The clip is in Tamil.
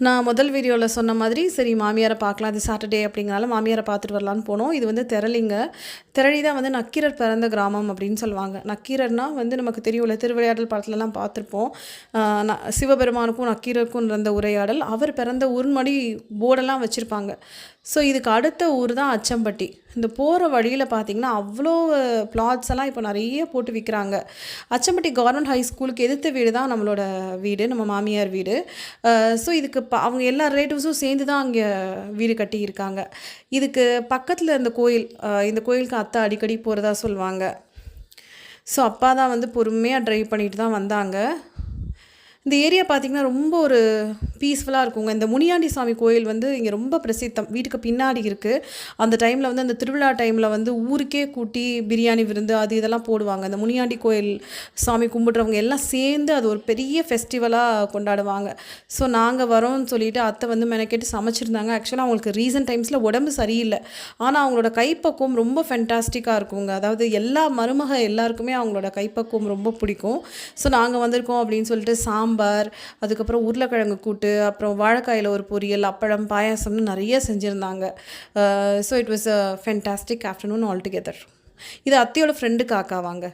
நான் முதல் வீடியோவில் சொன்ன மாதிரி சரி மாமியாரை பார்க்கலாம், அது சாட்டர்டே அப்படிங்கிறனால மாமியாரை பார்த்துட்டு வரலான்னு போனோம். இது வந்து திரளிங்க. திரளி தான் வந்து நக்கீரர் பிறந்த கிராமம் அப்படின்னு சொல்லுவாங்க. நக்கீரர்னா வந்து நமக்கு தெரியும்ல, திருவிளையாடல் படத்துலலாம் பார்த்துருப்போம். சிவபெருமானுக்கும் நக்கீரருக்கும் இருந்த உரையாடல், அவர் பிறந்த ஊர்மடி போர்டெல்லாம் வச்சுருப்பாங்க. ஸோ இதுக்கு அடுத்த ஊர் தான் அச்சம்பட்டி. இந்த போகிற வழியில் பார்த்திங்கன்னா அவ்வளோ பிளாட்ஸ் எல்லாம் இப்போ நிறைய போட்டு விற்கிறாங்க. அச்சம்பட்டி கவர்மெண்ட் ஹை ஸ்கூலுக்கு எதிர்த்த வீடு தான் நம்மளோட வீடு, நம்ம மாமியார் வீடு. ஸோ இதுக்கு அவங்க எல்லா ரிலேட்டிவ்ஸும் சேர்ந்து தான் அங்கே வீடு கட்டியிருக்காங்க. இதுக்கு பக்கத்தில் இந்த கோயில், இந்த கோயிலுக்கு அத்தை அடிக்கடி போகிறதா சொல்லுவாங்க. ஸோ அப்பா தான் வந்து பொறுமையாக ட்ரைவ் பண்ணிட்டு தான் வந்தாங்க. இந்த ஏரியா பார்த்திங்கன்னா ரொம்ப ஒரு பீஸ்ஃபுல்லாக இருக்குங்க. இந்த முனியாண்டி சாமி கோயில் வந்து இங்கே ரொம்ப பிரசித்தம். வீட்டுக்கு பின்னாடி இருக்குது. அந்த டைமில் வந்து அந்த திருவிழா டைமில் வந்து ஊருக்கே கூட்டி பிரியாணி விருந்து அது இதெல்லாம் போடுவாங்க. அந்த முனியாண்டி கோயில் சாமி கும்பிட்றவங்க எல்லாம் சேர்ந்து அது ஒரு பெரிய ஃபெஸ்டிவலாக கொண்டாடுவாங்க. ஸோ நாங்கள் வரோம்னு சொல்லிட்டு அத்தை வந்து மெனக்கெட்டு சமைச்சிருந்தாங்க. ஆக்சுவலாக அவங்களுக்கு ரீசன்ட் டைம்ஸில் உடம்பு சரியில்லை. ஆனால் அவங்களோட கைப்பக்குவம் ரொம்ப ஃபென்டாஸ்டிக்காக இருக்குங்க. அதாவது எல்லா மருமக எல்லாருக்குமே அவங்களோட கைப்பக்குவம் ரொம்ப பிடிக்கும். ஸோ நாங்கள் வந்திருக்கோம் அப்படின்னு சொல்லிட்டு சாம்பார், அதுக்கப்புறம் உருளைக்கிழங்கு கூட்டு, அப்புறம் வாழைக்காயில் ஒரு பொரியல், அப்பளம், பாயாசம்னு நிறைய செஞ்சுருந்தாங்க. So it was a fantastic afternoon all together. இது அத்தையோட ஃப்ரெண்டு காக்கா வாங்க.